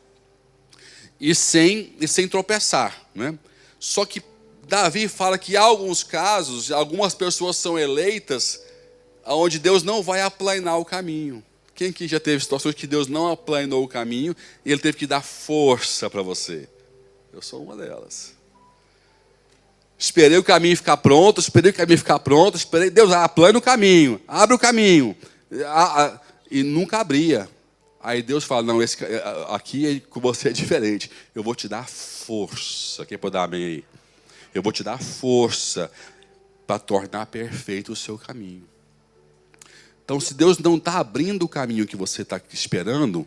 e sem tropeçar, né? Só que Davi fala que em alguns casos, algumas pessoas são eleitas onde Deus não vai aplanar o caminho. Quem aqui já teve situações que Deus não aplanou o caminho e ele teve que dar força para você? Eu sou uma delas. Esperei o caminho ficar pronto, esperei Deus, aplane o caminho, abre o caminho. E nunca abria. Aí Deus fala, não, aqui com você é diferente. Eu vou te dar força. Quem pode dar amém aí? Eu vou te dar força para tornar perfeito o seu caminho. Então, se Deus não está abrindo o caminho que você está esperando,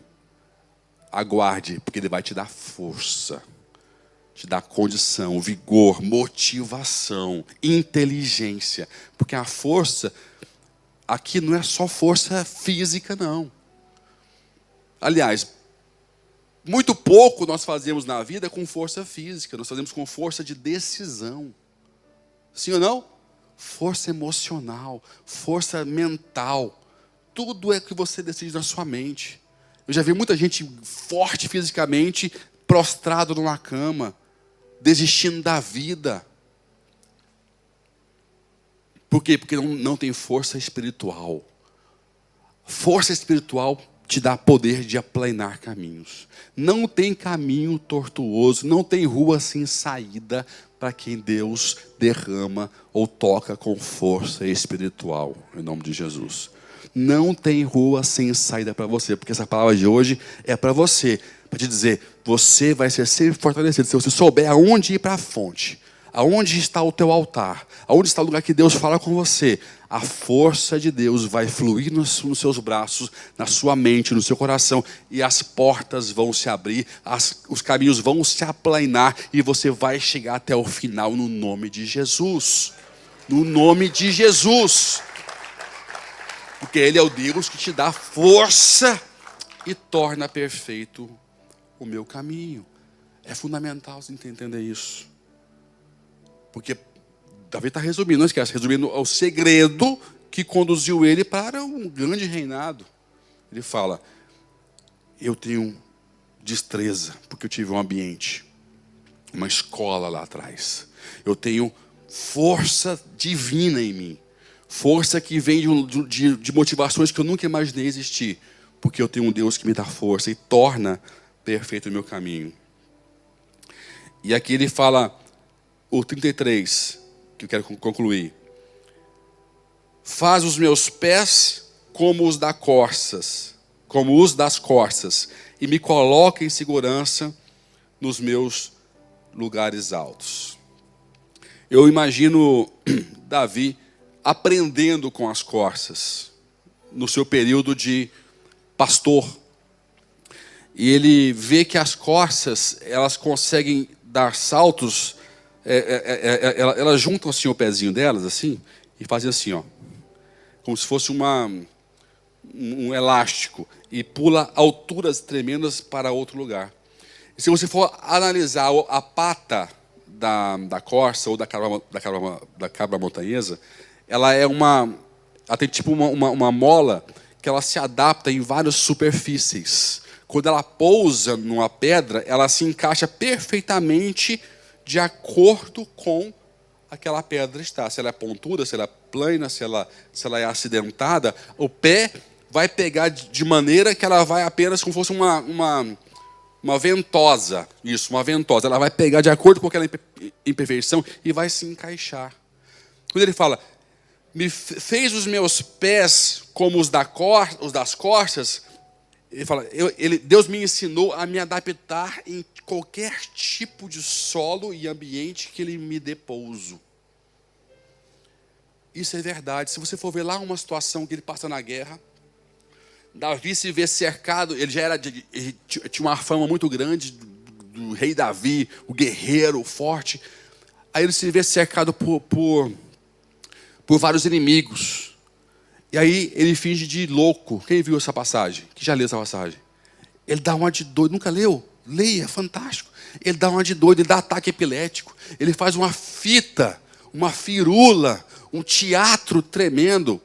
aguarde, porque Ele vai te dar força. Te dá condição, vigor, motivação, inteligência. Porque a força, aqui não é só força física, não. Aliás, muito pouco nós fazemos na vida com força física. Nós fazemos com força de decisão. Sim ou não? Força emocional, força mental. Tudo é que você decide na sua mente. Eu já vi muita gente forte fisicamente, prostrado numa cama, desistindo da vida. Por quê? Porque não tem força espiritual. Força espiritual te dá poder de aplanar caminhos. Não tem caminho tortuoso, não tem rua sem saída para quem Deus derrama ou toca com força espiritual, em nome de Jesus. Não tem rua sem saída para você, porque essa palavra de hoje é para você, para te dizer, você vai ser sempre fortalecido, se você souber aonde ir para a fonte, aonde está o teu altar, aonde está o lugar que Deus fala com você, a força de Deus vai fluir nos seus braços, na sua mente, no seu coração, e as portas vão se abrir, os caminhos vão se aplanar, e você vai chegar até o final no nome de Jesus. No nome de Jesus. Porque Ele é o Deus que te dá força e torna perfeito o meu caminho. É fundamental você entender isso. Porque Davi está resumindo, não esquece, resumindo o segredo que conduziu ele para um grande reinado. Ele fala, eu tenho destreza, porque eu tive um ambiente, uma escola lá atrás. Eu tenho força divina em mim. Força que vem de motivações que eu nunca imaginei existir. porque eu tenho um Deus que me dá força e torna perfeito o meu caminho. E aqui ele fala, o 33, que eu quero concluir. Faz os meus pés como os das corças, e me coloca em segurança nos meus lugares altos. Eu imagino Davi aprendendo com as corças, no seu período de pastor. E ele vê que as corças, elas conseguem dar saltos, elas juntam assim o pezinho delas, assim, e fazem assim, ó, como se fosse um elástico, e pula alturas tremendas para outro lugar. E se você for analisar a pata da corça ou da cabra montanhesa, ela tem tipo uma mola que ela se adapta em várias superfícies. Quando ela pousa numa pedra, ela se encaixa perfeitamente de acordo com aquela pedra está. Se ela é pontuda, se ela é plana, se ela é acidentada, o pé vai pegar de maneira que ela vai apenas como se fosse uma ventosa. Isso, uma ventosa. Ela vai pegar de acordo com aquela imperfeição e vai se encaixar. Quando ele fala, me fez os meus pés como os das corças, ele fala, Deus me ensinou a me adaptar em qualquer tipo de solo e ambiente que Ele me dê pouso. Isso é verdade. Se você for ver lá uma situação que ele passa na guerra, Davi se vê cercado, ele tinha uma fama muito grande do rei Davi, o guerreiro, o forte. Aí ele se vê cercado por vários inimigos. E aí ele finge de louco. Quem viu essa passagem? Que já leu essa passagem? Ele dá uma de doido. Nunca leu? Leia, é fantástico. Ele dá uma de doido, ele dá ataque epilético. Ele faz uma fita, uma firula, um teatro tremendo.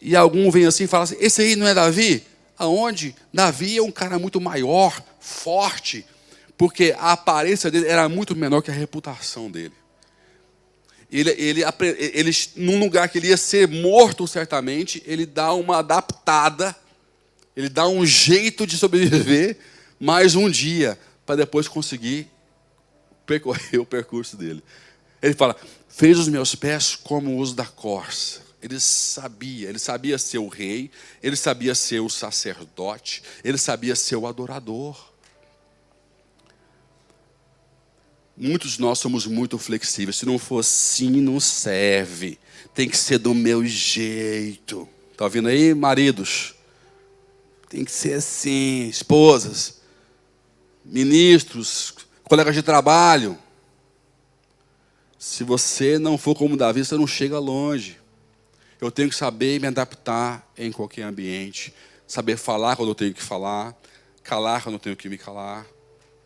E algum vem assim e fala assim, esse aí não é Davi? Aonde? Davi é um cara muito maior, forte, porque a aparência dele era muito menor que a reputação dele. Ele, num lugar que ele ia ser morto certamente, ele dá uma adaptada, ele dá um jeito de sobreviver mais um dia, para depois conseguir percorrer o percurso dele. Ele fala, fez os meus pés como os da corça. Ele sabia ser o rei, ele sabia ser o sacerdote, ele sabia ser o adorador. Muitos de nós somos muito flexíveis. Se não for assim, não serve. Tem que ser do meu jeito. Está ouvindo aí, maridos? Tem que ser assim. Esposas, ministros, colegas de trabalho. Se você não for como Davi, você não chega longe. Eu tenho que saber me adaptar em qualquer ambiente. Saber falar quando eu tenho que falar. Calar quando eu tenho que me calar.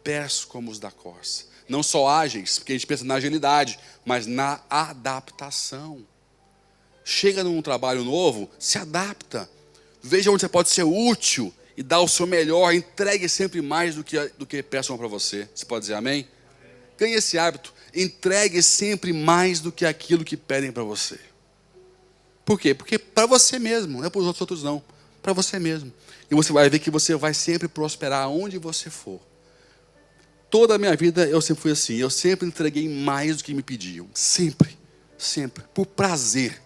Pés como os da corça. Não só ágeis, porque a gente pensa na agilidade, mas na adaptação. Chega num trabalho novo, se adapta. Veja onde você pode ser útil e dá o seu melhor. Entregue sempre mais do que peçam para você. Você pode dizer amém? Ganhe esse hábito. Entregue sempre mais do que aquilo que pedem para você. Por quê? Porque para você mesmo, não é para os outros não. Para você mesmo. E você vai ver que você vai sempre prosperar onde você for. Toda a minha vida eu sempre fui assim. Eu sempre entreguei mais do que me pediam. Sempre. Sempre. Por prazer.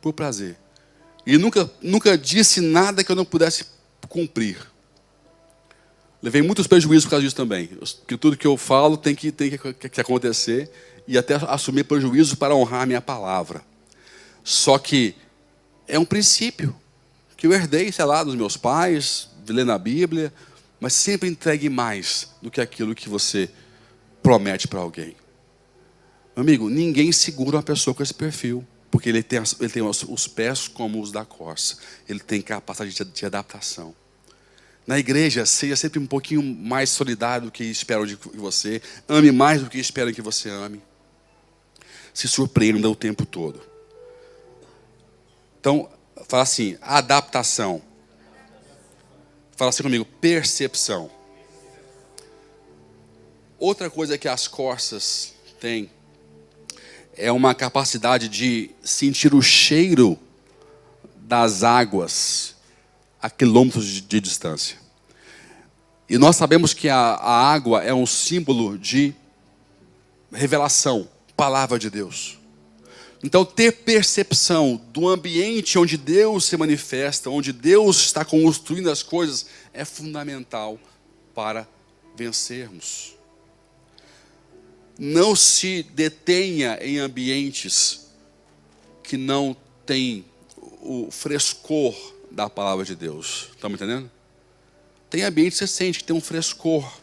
Por prazer. E nunca disse nada que eu não pudesse cumprir. Levei muitos prejuízos por causa disso também. Que tudo que eu falo tem que acontecer. E até assumir prejuízo para honrar a minha palavra. Só que é um princípio que eu herdei, sei lá, dos meus pais, de ler na Bíblia. Mas sempre entregue mais do que aquilo que você promete para alguém. Meu amigo, ninguém segura uma pessoa com esse perfil. Porque ele tem os pés como os da corça. Ele tem capacidade de adaptação. Na igreja, seja sempre um pouquinho mais solidário do que esperam de você. Ame mais do que esperam que você ame. Se surpreenda o tempo todo. Então, fala assim, adaptação. Fala assim comigo, percepção. Outra coisa que as corças têm é uma capacidade de sentir o cheiro das águas a quilômetros de distância. E nós sabemos que a água é um símbolo de revelação, palavra de Deus. Então, ter percepção do ambiente onde Deus se manifesta, onde Deus está construindo as coisas, é fundamental para vencermos. Não se detenha em ambientes que não têm o frescor da palavra de Deus. Estão me entendendo? Tem ambiente que você sente que tem um frescor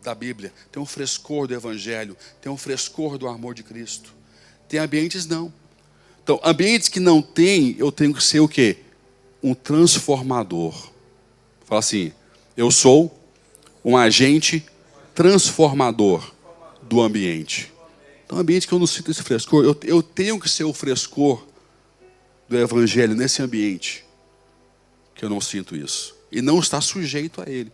da Bíblia, tem um frescor do Evangelho, tem um frescor do amor de Cristo. Tem ambientes não. Então, ambientes que não tem, eu tenho que ser o quê? Um transformador. Fala assim, eu sou um agente transformador do ambiente. Então, ambiente que eu não sinto esse frescor, eu tenho que ser o frescor do Evangelho nesse ambiente que eu não sinto isso. E não estar sujeito a ele.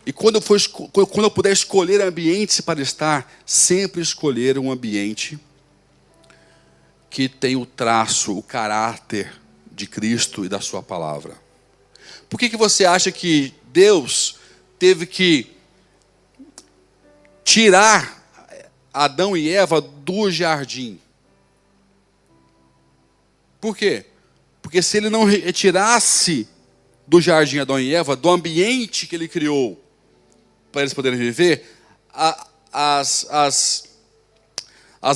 E quando eu puder escolher ambientes para estar, sempre escolher um ambiente que tem o traço, o caráter de Cristo e da sua palavra. Por que você acha que Deus teve que tirar Adão e Eva do jardim? Por quê? Porque se ele não retirasse do jardim Adão e Eva, do ambiente que ele criou para eles poderem viver, as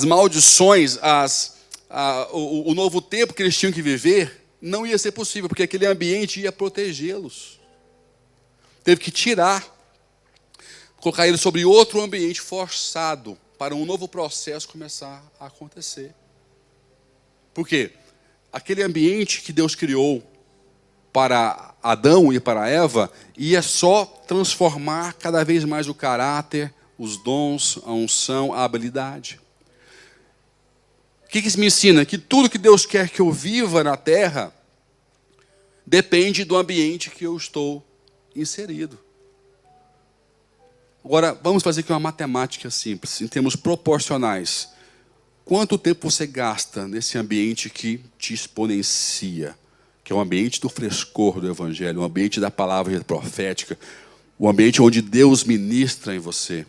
maldições, o novo tempo que eles tinham que viver, não ia ser possível, porque aquele ambiente ia protegê-los. Teve que tirar, colocar eles sobre outro ambiente forçado, para um novo processo começar a acontecer. Por quê? Aquele ambiente que Deus criou para Adão e para Eva ia só transformar cada vez mais o caráter, os dons, a unção, a habilidade. O que isso me ensina? Que tudo que Deus quer que eu viva na terra depende do ambiente que eu estou inserido. Agora, vamos fazer aqui uma matemática simples, em termos proporcionais. Quanto tempo você gasta nesse ambiente que te exponencia? Que é o ambiente do frescor do Evangelho, o ambiente da palavra profética, o ambiente onde Deus ministra em você.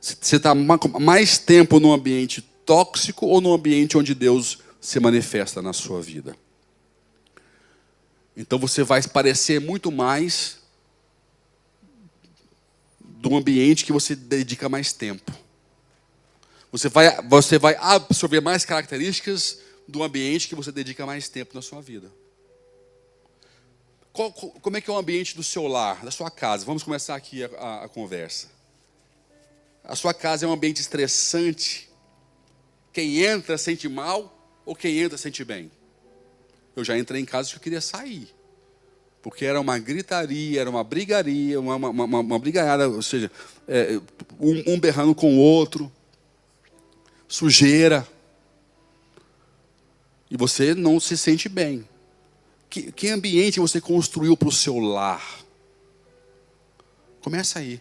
Você está mais tempo num ambiente tóxico ou num ambiente onde Deus se manifesta na sua vida? Então você vai parecer muito mais do ambiente que você dedica mais tempo. Você vai absorver mais características do ambiente que você dedica mais tempo na sua vida. Como é que é o ambiente do seu lar, da sua casa? Vamos começar aqui a conversa. A sua casa é um ambiente estressante. Quem entra sente mal ou quem entra sente bem? Eu já entrei em casa que eu queria sair. Porque era uma gritaria, era uma brigaria, uma brigaiada, ou seja, um berrando com o outro, sujeira. E você não se sente bem. Que ambiente você construiu para o seu lar? Começa aí.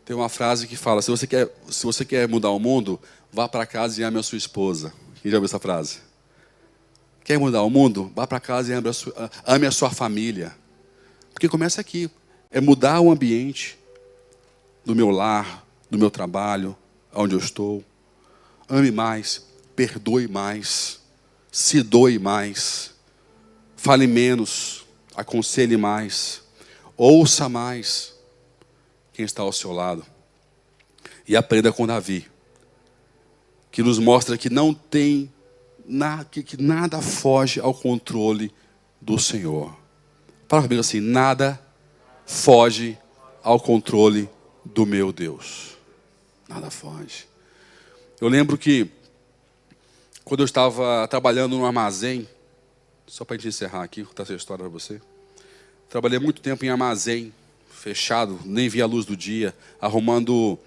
Tem uma frase que fala, se você quer mudar o mundo, vá para casa e ame a sua esposa. Quem já ouviu essa frase? Quer mudar o mundo? Vá para casa e ame a sua família. Porque começa aqui. É mudar o ambiente do meu lar, do meu trabalho, onde eu estou. Ame mais, perdoe mais, se doe mais. Fale menos, aconselhe mais, ouça mais quem está ao seu lado. E aprenda com Davi, que nos mostra que não tem que nada foge ao controle do Senhor. Fala comigo assim, nada foge ao controle do meu Deus. Nada foge. Eu lembro que quando eu estava trabalhando no armazém, só para a gente encerrar aqui, contar essa história para você. Trabalhei muito tempo em armazém, fechado, nem via a luz do dia, arrumando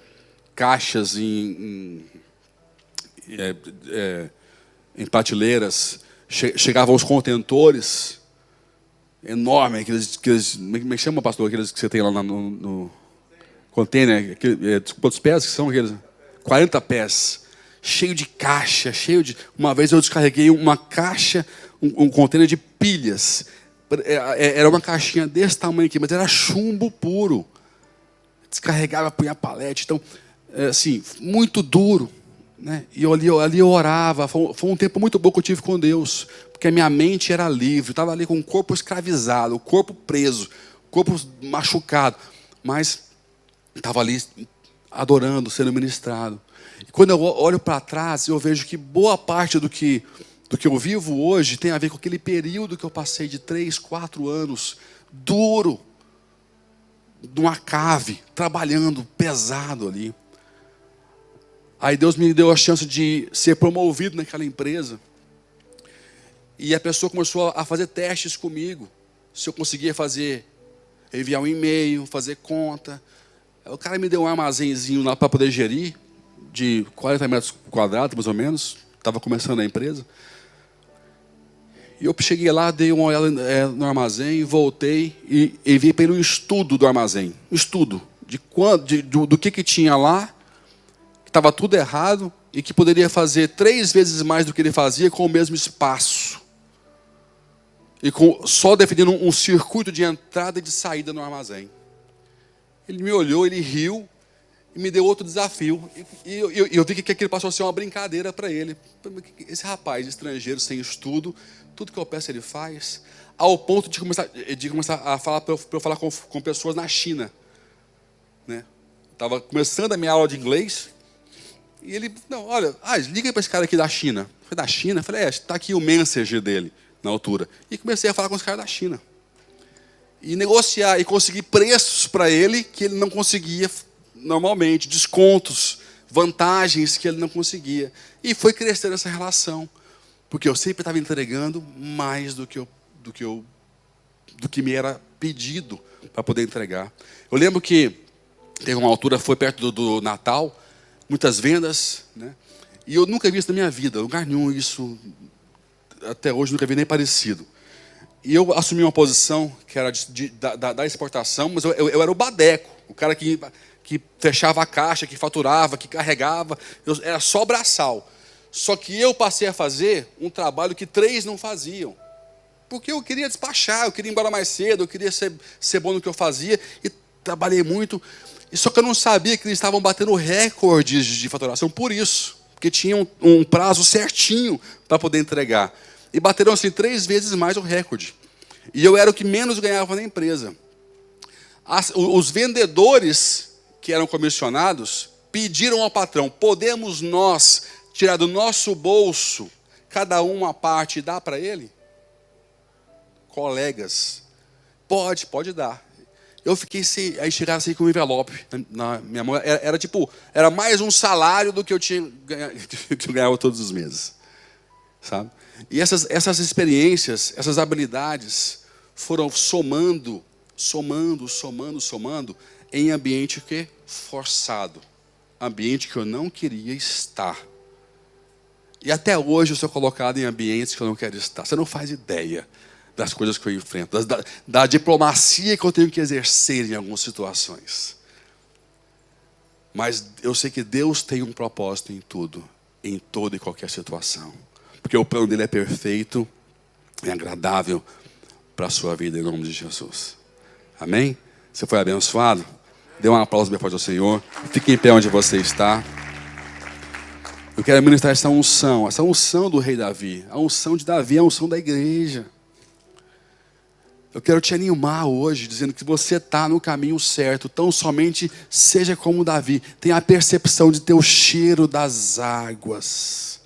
caixas em prateleiras. Chegavam os contentores enormes, aqueles como é que chama, pastor? Aqueles que você tem lá no container, quantos pés que são aqueles? 40 pés, cheio de caixa, Uma vez eu descarreguei uma caixa, um container de pilhas, Era uma caixinha desse tamanho aqui, mas era chumbo puro. Descarregava, punha palete. Então, assim, muito duro. Né? E ali eu orava. Foi um tempo muito bom que eu tive com Deus. Porque a minha mente era livre. Eu estava ali com o corpo escravizado, o corpo preso, o corpo machucado. Mas estava ali adorando, sendo ministrado. E quando eu olho para trás, eu vejo que boa parte do que eu vivo hoje tem a ver com aquele período que eu passei de 3, 4 anos, duro, numa cave, trabalhando pesado ali. Aí Deus me deu a chance de ser promovido naquela empresa. E a pessoa começou a fazer testes comigo. Se eu conseguia enviar um e-mail, fazer conta. O cara me deu um armazenzinho lá para poder gerir, de 40 metros quadrados, mais ou menos. Estava começando a empresa. E eu cheguei lá, dei uma olhada no armazém, voltei e enviei para ele um estudo do armazém. Um estudo do que tinha lá, que estava tudo errado e que poderia fazer 3 vezes mais do que ele fazia com o mesmo espaço. E só definindo um circuito de entrada e de saída no armazém. Ele me olhou, ele riu e me deu outro desafio. E eu vi que aquilo passou a ser uma brincadeira para ele. Esse rapaz estrangeiro, sem estudo, tudo que eu peço ele faz, ao ponto de começar a falar para eu falar com pessoas na China. Né? Estava começando a minha aula de inglês, e ele, não, olha, liga para esse cara aqui da China. Eu falei, da China? Eu falei, está aqui o Messenger dele, na altura. E comecei a falar com os caras da China. E negociar, e conseguir preços para ele que ele não conseguia normalmente, descontos, vantagens que ele não conseguia. E foi crescendo essa relação. Porque eu sempre estava entregando mais do que me era pedido para poder entregar. Eu lembro que teve uma altura, foi perto do Natal, muitas vendas, né? E eu nunca vi isso na minha vida, lugar nenhum isso, até hoje nunca vi nem parecido. E eu assumi uma posição que era da exportação, mas eu era o badeco, o cara que fechava a caixa, que faturava, que carregava, era só braçal. Só que eu passei a fazer um trabalho que 3 não faziam. Porque eu queria despachar, eu queria ir embora mais cedo, eu queria ser bom no que eu fazia. E trabalhei muito. Só que eu não sabia que eles estavam batendo recordes de faturação por isso. Porque tinham um prazo certinho para poder entregar. E bateram assim 3 vezes mais o recorde. E eu era o que menos ganhava na empresa. Os vendedores que eram comissionados pediram ao patrão, podemos nós tirar do nosso bolso, cada um uma parte e dar para ele? Colegas, pode dar. Eu fiquei sem, aí chegaram assim com um envelope na minha mão, era mais um salário do que eu ganhava todos os meses, sabe? E essas experiências, essas habilidades foram somando em ambiente forçado, ambiente que eu não queria estar. E até hoje eu sou colocado em ambientes que eu não quero estar. Você não faz ideia das coisas que eu enfrento, da diplomacia que eu tenho que exercer em algumas situações. Mas eu sei que Deus tem um propósito em tudo, em toda e qualquer situação. Porque o plano dele é perfeito, é agradável para a sua vida, em nome de Jesus. Amém? Você foi abençoado? Dê um aplauso bem forte ao Senhor. Fique em pé onde você está. Eu quero ministrar essa unção do rei Davi. A unção de Davi é a unção da igreja. Eu quero te animar hoje, dizendo que você está no caminho certo. Tão somente seja como Davi. Tenha a percepção de ter o cheiro das águas.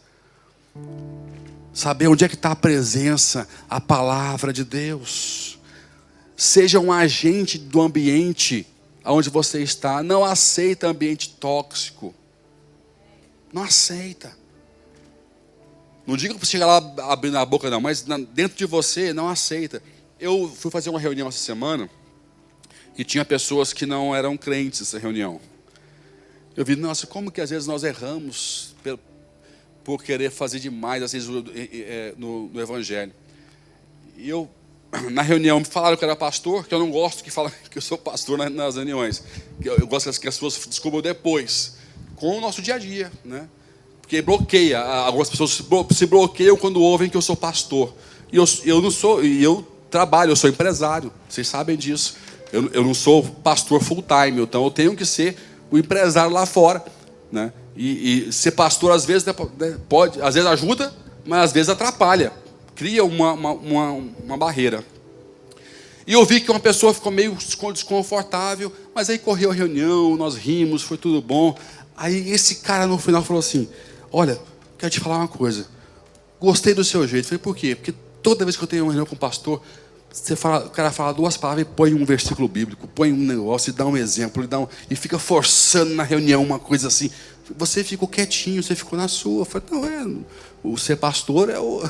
Saber onde é que está a presença, a palavra de Deus. Seja um agente do ambiente onde você está. Não aceita ambiente tóxico. Não aceita. Não diga para você chegar lá abrindo a boca não, mas dentro de você não aceita. Eu fui fazer uma reunião essa semana e tinha pessoas que não eram crentes nessa reunião. Eu vi, nossa, como que às vezes nós erramos por querer fazer demais às vezes no Evangelho. E eu, na reunião, me falaram que eu era pastor, que eu não gosto que falam que eu sou pastor nas reuniões. Eu gosto que as pessoas descobriram depois, com o nosso dia a dia, né? Porque bloqueia, algumas pessoas se bloqueiam quando ouvem que eu sou pastor. E eu não sou, e eu trabalho, eu sou empresário, vocês sabem disso. Eu não sou pastor full time, então eu tenho que ser o empresário lá fora, né? E ser pastor às vezes pode, às vezes ajuda, mas às vezes atrapalha, cria uma barreira. E eu vi que uma pessoa ficou meio desconfortável, mas aí correu a reunião, nós rimos, foi tudo bom. Aí esse cara no final falou assim: olha, quero te falar uma coisa, gostei do seu jeito. Eu falei, por quê? Porque toda vez que eu tenho uma reunião com o pastor, o cara fala 2 palavras e põe um versículo bíblico, põe um negócio e dá um exemplo, e fica forçando na reunião uma coisa assim. Você ficou quietinho, você ficou na sua. Eu falei, não, o ser pastor é o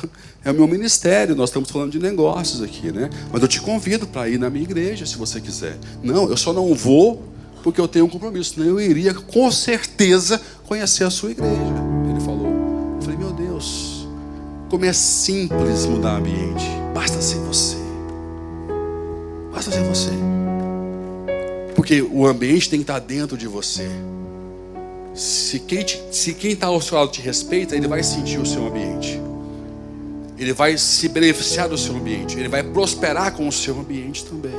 meu ministério, nós estamos falando de negócios aqui, né? Mas eu te convido para ir na minha igreja, se você quiser. Não, eu só não vou porque eu tenho um compromisso, senão eu iria com certeza conhecer a sua igreja. Ele falou. Eu falei, meu Deus, como é simples mudar o ambiente. Basta ser você. Basta ser você. Porque o ambiente tem que estar dentro de você. Se quem está ao seu lado te respeita, ele vai sentir o seu ambiente. Ele vai se beneficiar do seu ambiente. Ele vai prosperar com o seu ambiente também.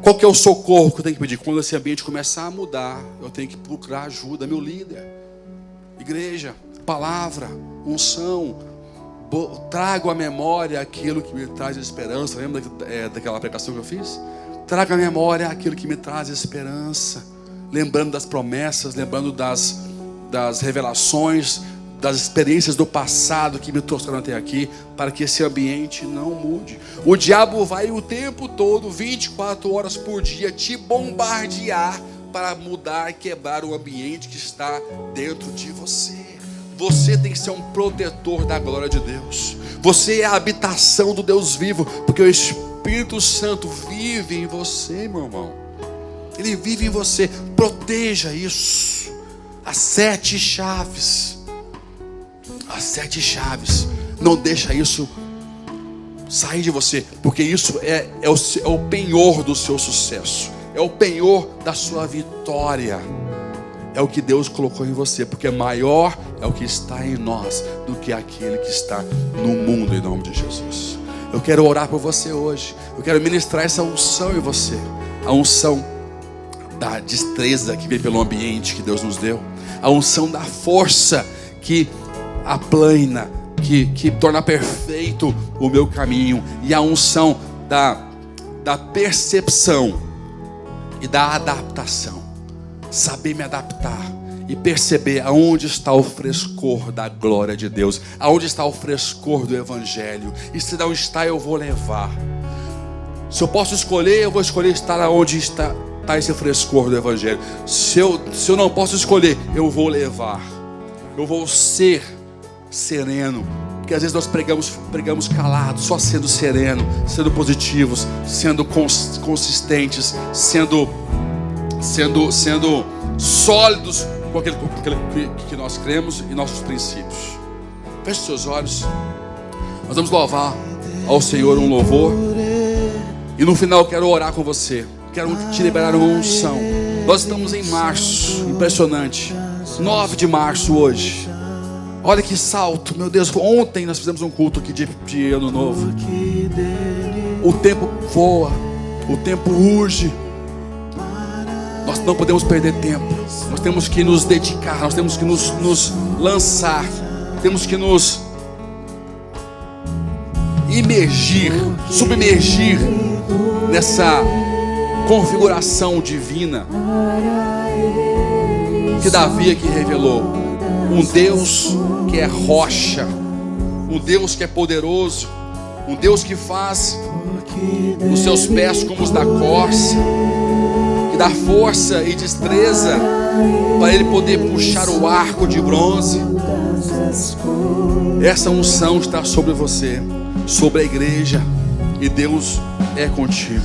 Qual que é o socorro que eu tenho que pedir? Quando esse ambiente começar a mudar, eu tenho que procurar ajuda, meu líder. Igreja, palavra, unção. Trago à memória aquilo que me traz esperança. Lembra daquela pregação que eu fiz? Trago à memória aquilo que me traz esperança. Lembrando das promessas, lembrando das revelações, das experiências do passado que me trouxeram até aqui, para que esse ambiente não mude. O diabo vai o tempo todo, 24 horas por dia, te bombardear para mudar e quebrar o ambiente que está dentro de você. Você tem que ser um protetor da glória de Deus. Você é a habitação do Deus vivo, porque o Espírito Santo vive em você, meu irmão. Ele vive em você. Proteja isso. As 7 chaves. As 7 chaves. Não deixa isso sair de você, porque isso é o penhor do seu sucesso. É o penhor da sua vitória. É o que Deus colocou em você, porque maior é o que está em nós do que aquele que está no mundo, em nome de Jesus. Eu quero orar por você hoje. Eu quero ministrar essa unção em você. A unção da destreza que vem pelo ambiente que Deus nos deu. A unção da força que aplana, que torna perfeito o meu caminho. E a unção da percepção e da adaptação. Saber me adaptar e perceber aonde está o frescor da glória de Deus, aonde está o frescor do Evangelho. E se não está, eu vou levar. Se eu posso escolher, eu vou escolher estar aonde está esse frescor do Evangelho. Se eu não posso escolher, eu vou levar. Eu vou ser sereno. Porque às vezes nós pregamos calados, só sendo sereno, sendo positivos, sendo consistentes, sendo sólidos com aquilo que nós cremos e nossos princípios. Feche seus olhos. Nós vamos louvar ao Senhor um louvor. E no final eu quero orar com você. Quero te liberar uma unção. Nós estamos em março, impressionante. 9 de março hoje. Olha que salto, meu Deus. Ontem nós fizemos um culto aqui de ano novo. O tempo voa, o tempo urge. Nós não podemos perder tempo. Nós temos que nos dedicar, nós temos que nos lançar, temos que nos imergir, submergir nessa configuração divina que Davi aqui revelou. Um Deus que é rocha, um Deus que é poderoso, um Deus que faz os seus pés como os da corça, que dá força e destreza para ele poder puxar o arco de bronze. Essa unção está sobre você, sobre a igreja, e Deus é contigo.